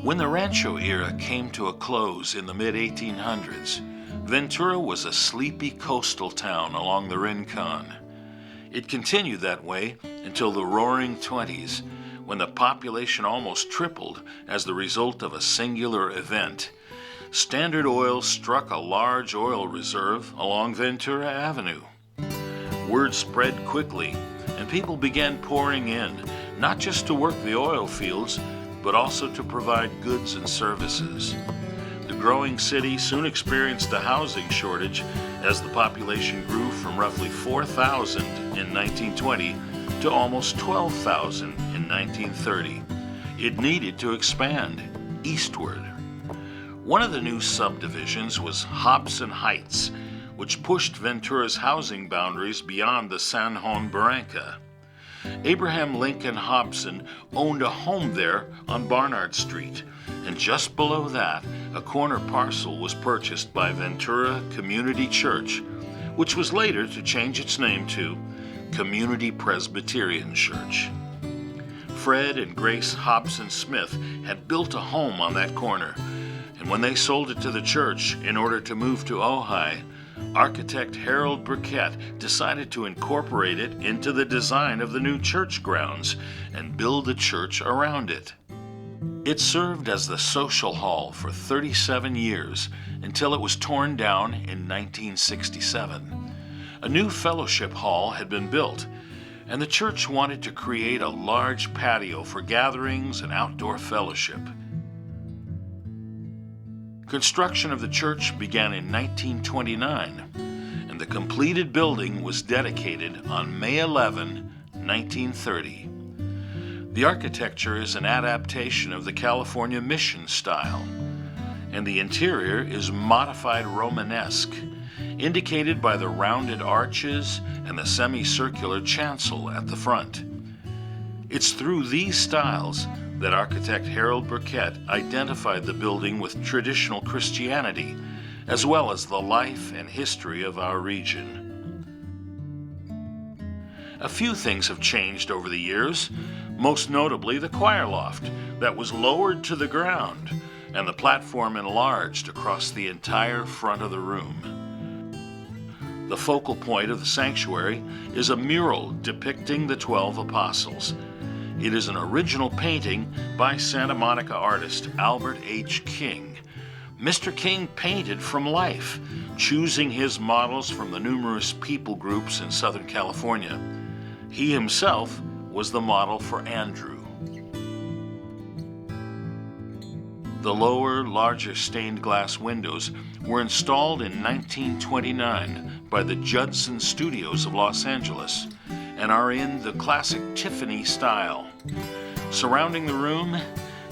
When the Rancho era came to a close in the mid-1800s, Ventura was a sleepy coastal town along the Rincon. It continued that way until the Roaring '20s, when the population almost tripled as the result of a singular event. Standard Oil struck a large oil reserve along Ventura Avenue. Word spread quickly, and people began pouring in, not just to work the oil fields, but also to provide goods and services. The growing city soon experienced a housing shortage as the population grew from roughly 4,000 in 1920 to almost 12,000 in 1930. It needed to expand eastward. One of the new subdivisions was Hobson Heights, which pushed Ventura's housing boundaries beyond the San Juan Barranca. Abraham Lincoln Hobson owned a home there on Barnard Street, and just below that, a corner parcel was purchased by Ventura Community Church, which was later to change its name to Community Presbyterian Church. Fred and Grace Hobson Smith had built a home on that corner, and when they sold it to the church in order to move to Ojai, architect Harold Burkett decided to incorporate it into the design of the new church grounds and build a church around it. It served as the social hall for 37 years until it was torn down in 1967. A new fellowship hall had been built, and the church wanted to create a large patio for gatherings and outdoor fellowship. Construction of the church began in 1929, and the completed building was dedicated on May 11, 1930. The architecture is an adaptation of the California mission style, and the interior is modified Romanesque, indicated by the rounded arches and the semicircular chancel at the front. It's through these styles that architect Harold Burkett identified the building with traditional Christianity, as well as the life and history of our region. A few things have changed over the years, most notably the choir loft that was lowered to the ground and the platform enlarged across the entire front of the room. The focal point of the sanctuary is a mural depicting the 12 apostles. It is an original painting by Santa Monica artist Albert H. King. Mr. King painted from life, choosing his models from the numerous people groups in Southern California. He himself was the model for Andrew. The lower, larger stained glass windows were installed in 1929 by the Judson Studios of Los Angeles and are in the classic Tiffany style. Surrounding the room,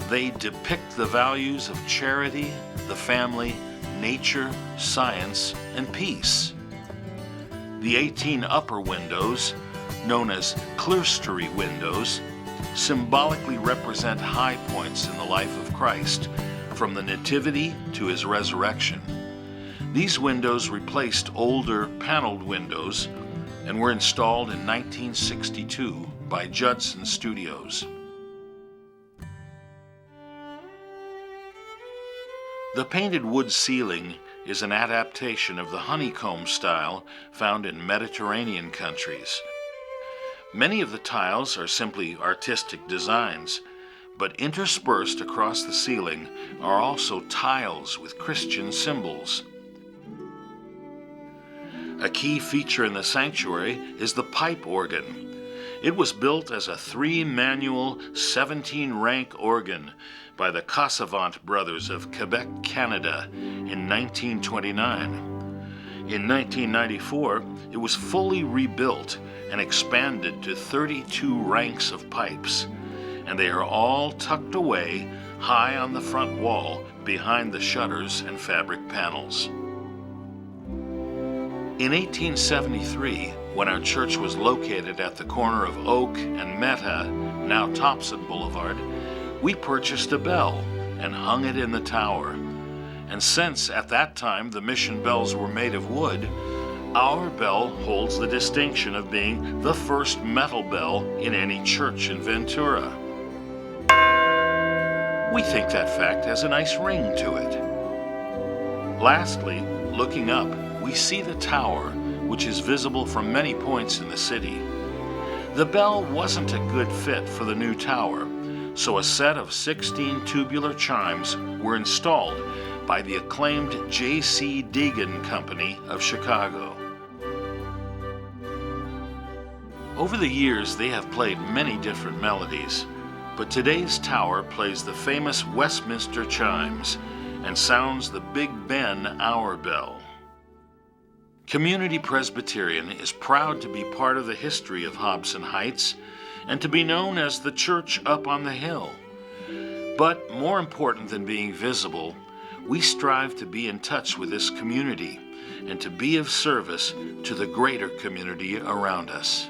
they depict the values of charity, the family, nature, science, and peace. The 18 upper windows, known as clerestory windows, symbolically represent high points in the life of Christ, from the Nativity to his resurrection. These windows replaced older paneled windows and were installed in 1962 by Judson Studios. The painted wood ceiling is an adaptation of the honeycomb style found in Mediterranean countries. Many of the tiles are simply artistic designs, but interspersed across the ceiling are also tiles with Christian symbols. A key feature in the sanctuary is the pipe organ. It was built as a 3-manual, 17-rank organ by the Cassavant brothers of Quebec, Canada in 1929. In 1994, it was fully rebuilt and expanded to 32 ranks of pipes, and they are all tucked away high on the front wall behind the shutters and fabric panels. In 1873, when our church was located at the corner of Oak and Meta, now Thompson Boulevard, we purchased a bell and hung it in the tower. And since at that time the mission bells were made of wood, our bell holds the distinction of being the first metal bell in any church in Ventura. We think that fact has a nice ring to it. Lastly, looking up, we see the tower, which is visible from many points in the city. The bell wasn't a good fit for the new tower, so a set of 16 tubular chimes were installed by the acclaimed J.C. Deegan Company of Chicago. Over the years, they have played many different melodies, but today's tower plays the famous Westminster chimes and sounds the Big Ben hour bell. Community Presbyterian is proud to be part of the history of Hobson Heights and to be known as the church up on the hill. But more important than being visible, we strive to be in touch with this community and to be of service to the greater community around us.